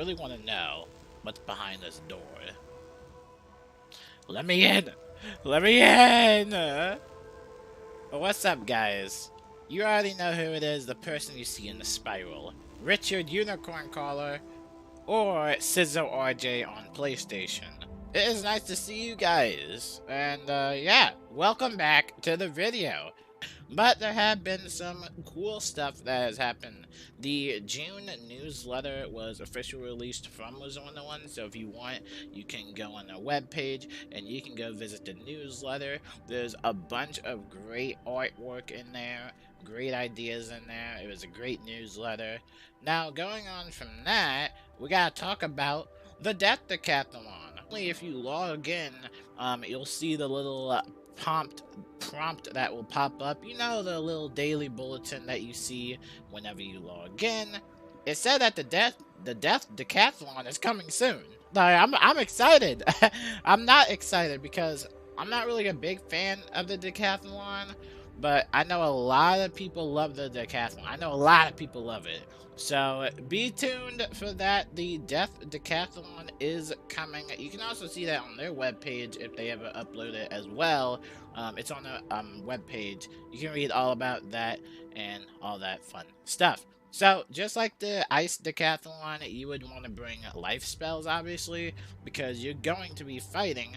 really want to know what's behind this door. Let me in! Let me in! What's up, guys? You already know who it is, the person you see in the spiral. Richard Unicorn Caller, or Sizzo RJ on PlayStation. It is nice to see you guys, and yeah, welcome back to the video. But there have been some cool stuff that has happened. The June newsletter was officially released from Wizard101, so if you want, you can go on their webpage and you can go visit the newsletter. There's a bunch of great artwork in there, great ideas in there. It was a great newsletter. Now, going on from that, we gotta talk about the Death Decathlon. If you log in, you'll see the little prompt that will pop up. You know, the little daily bulletin that you see whenever you log in. It said that the Death Decathlon is coming soon. I'm excited. I'm not excited because I'm not really a big fan of the Decathlon, but I know a lot of people love the Decathlon. I know a lot of people love it. So be tuned for that. The Death Decathlon is coming. You can also see that on their webpage if they ever upload it as well. It's on the webpage. You can read all about that and all that fun stuff. So, just like the Ice Decathlon, you would want to bring life spells, obviously, because you're going to be fighting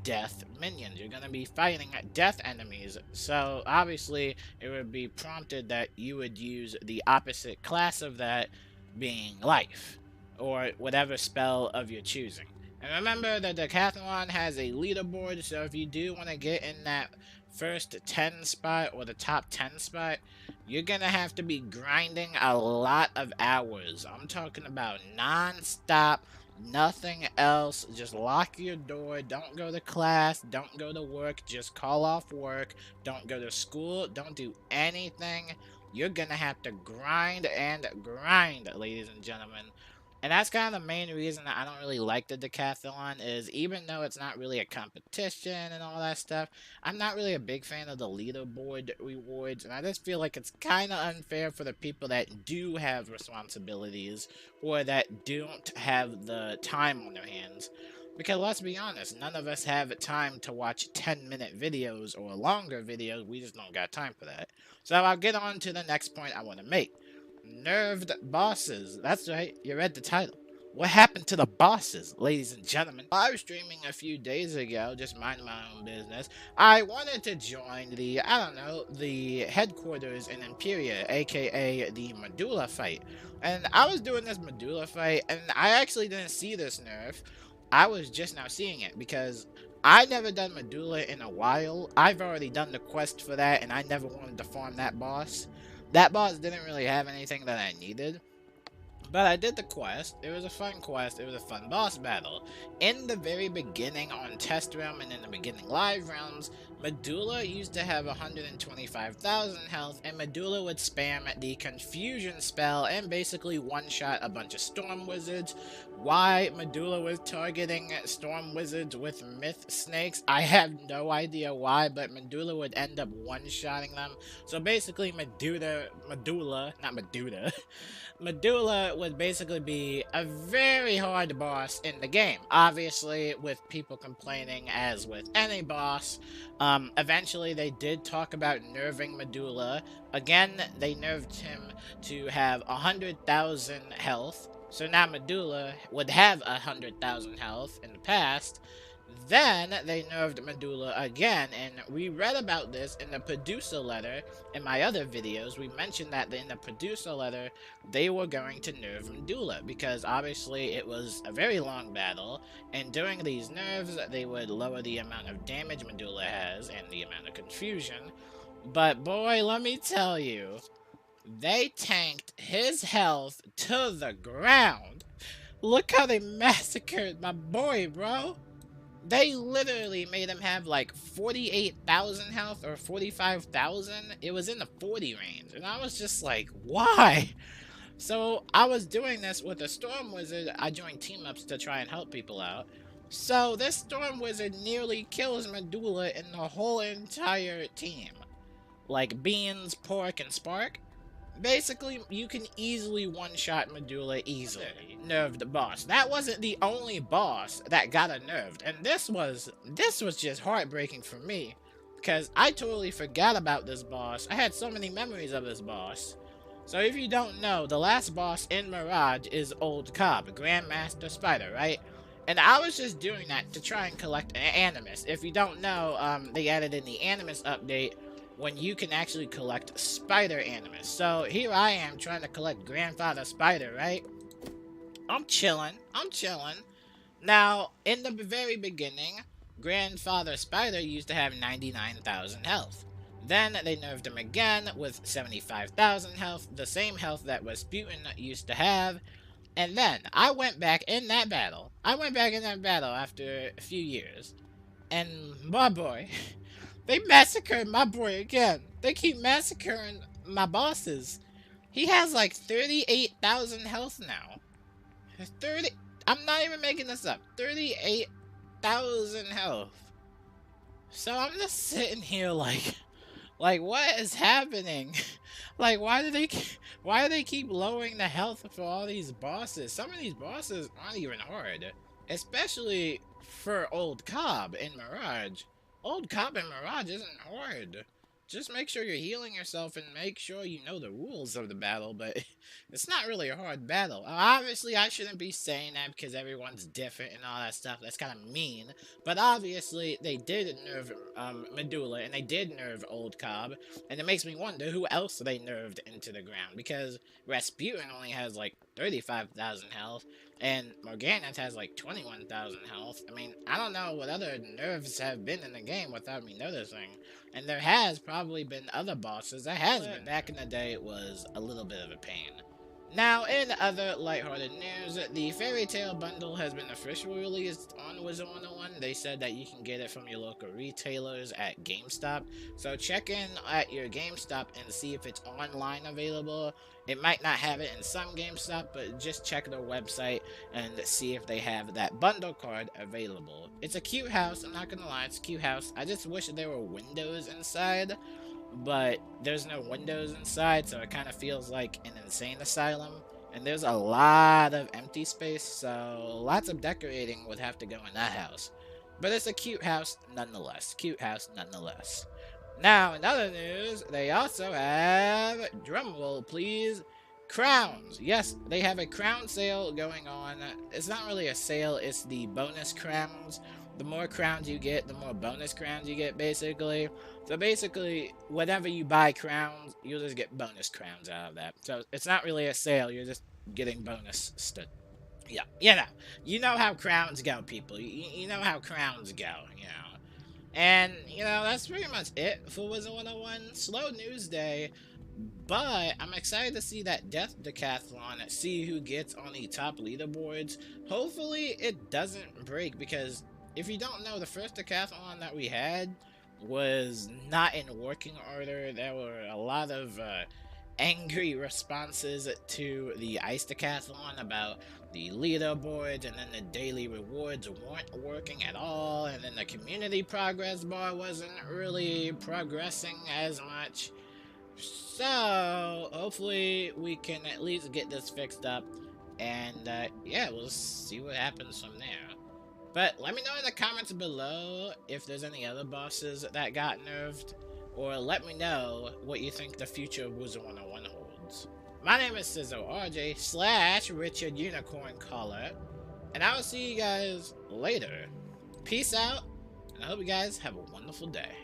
death minions. You're going to be fighting death enemies. So, obviously, it would be prompted that you would use the opposite class of that, being life, or whatever spell of your choosing. And remember, the Decathlon has a leaderboard, so if you do want to get in that first 10 spot or the top 10 spot, you're gonna have to be grinding a lot of hours. I'm talking about non-stop, nothing else. Just lock your door, don't go to class, don't go to work, just call off work, don't go to school, don't do anything. You're gonna have to grind and grind, ladies and gentlemen. And that's kind of the main reason that I don't really like the Decathlon, is even though it's not really a competition and all that stuff, I'm not really a big fan of the leaderboard rewards, and I just feel like it's kind of unfair for the people that do have responsibilities or that don't have the time on their hands. Because let's be honest, none of us have time to watch 10-minute videos or longer videos. We just don't got time for that. So I'll get on to the next point I want to make. Nerfed bosses. That's right, you read the title. What happened to the bosses, ladies and gentlemen? I was streaming a few days ago, just minding my own business. I wanted to join the, the headquarters in Imperia, aka the Medulla fight. And I was doing this Medulla fight, and I actually didn't see this nerf. I was just now seeing it, because I never done Medulla in a while. I've already done the quest for that, and I never wanted to farm that boss. That boss didn't really have anything that I needed, but I did the quest. It was a fun quest. It was a fun boss battle. In the very beginning on Test Realm and in the beginning live realms, Medulla used to have 125,000 health, and Medulla would spam the Confusion spell and basically one-shot a bunch of Storm Wizards. Why Medulla was targeting Storm Wizards with Myth Snakes, I have no idea why, but Medulla would end up one-shotting them. So basically Medulla would basically be a very hard boss in the game. Obviously, with people complaining, as with any boss, eventually they did talk about nerfing Medulla. Again, they nerfed him to have 100,000 health. So now Medulla would have 100,000 health in the past. Then they nerfed Medulla again, and we read about this in the producer letter. In my other videos, we mentioned that in the producer letter, they were going to nerf Medulla, because obviously it was a very long battle, and during these nerfs, they would lower the amount of damage Medulla has and the amount of confusion. But boy, let me tell you, they tanked his health to the ground. Look how they massacred my boy, bro. They literally made him have like 48,000 health or 45,000. It was in the 40 range. And I was just like, why? So I was doing this with a Storm Wizard. I joined team ups to try and help people out. So this Storm Wizard nearly kills Medulla and the whole entire team. Like Beans, Pork, and Spark. Basically, you can easily one-shot Medulla easily. Nerfed boss. That wasn't the only boss that got a nerfed, and this was just heartbreaking for me, because I totally forgot about this boss. I had so many memories of this boss. So if you don't know, the last boss in Mirage is Old Cobb, Grandmaster Spider, right? And I was just doing that to try and collect an Animus. If you don't know, they added in the Animus update when you can actually collect Spider Animus. So here I am trying to collect Grandfather Spider, right? I'm chilling. Now, in the very beginning, Grandfather Spider used to have 99,000 health. Then they nerfed him again with 75,000 health, the same health that Rasputin used to have. And then I went back in that battle. After a few years. And my boy, they massacred my boy again. They keep massacring my bosses. He has like 38,000 health now. I'm not even making this up. 38,000 health. So I'm just sitting here like what is happening? Like, why do they keep lowering the health for all these bosses? Some of these bosses aren't even hard, especially for Old Cobb in Mirage. Old Cobb in Mirage isn't hard. Just make sure you're healing yourself and make sure you know the rules of the battle, but it's not really a hard battle. Obviously, I shouldn't be saying that because everyone's different and all that stuff. That's kind of mean. But obviously, they did nerf Medulla, and they did nerf Old Cobb, and it makes me wonder who else they nerfed into the ground, because Rasputin only has like 35,000 health, and Morganath has like 21,000 health. I mean, I don't know what other nerfs have been in the game without me noticing. And there has probably been other bosses. There has been. Back in the day, it was a little bit of a pain. Now, in other lighthearted news, the Fairy Tail bundle has been officially released on Wizard101. They said that you can get it from your local retailers at GameStop. So check in at your GameStop and see if it's online available. It might not have it in some GameStop, but just check their website and see if they have that bundle card available. It's a cute house, I'm not gonna lie, it's a cute house. I just wish there were windows inside, but there's no windows inside, so it kind of feels like an insane asylum. And there's a lot of empty space, so lots of decorating would have to go in that house. But it's a cute house nonetheless. Now, in other news, they also have, drumroll please, crowns. Yes, they have a crown sale going on. It's not really a sale, it's the bonus crowns. The more crowns you get, the more bonus crowns you get, basically. So basically, whenever you buy crowns, you'll just get bonus crowns out of that. So it's not really a sale, you're just getting bonus stuff. Yeah, you know how crowns go, people. You know how crowns go, you know. And, you know, that's pretty much it for Wizard101. Slow news day, but I'm excited to see that Death Decathlon, see who gets on the top leaderboards. Hopefully it doesn't break, because if you don't know, the first decathlon that we had was not in working order. There were a lot of angry responses to the Ice Decathlon about the leaderboards, and then the daily rewards weren't working at all, and then the community progress bar wasn't really progressing as much. So hopefully we can at least get this fixed up, and yeah, we'll see what happens from there. But let me know in the comments below if there's any other bosses that got nerfed, or let me know what you think the future of Wizard101 holds. My name is Sizzo/Richard Unicorn Caller, and I will see you guys later. Peace out, and I hope you guys have a wonderful day.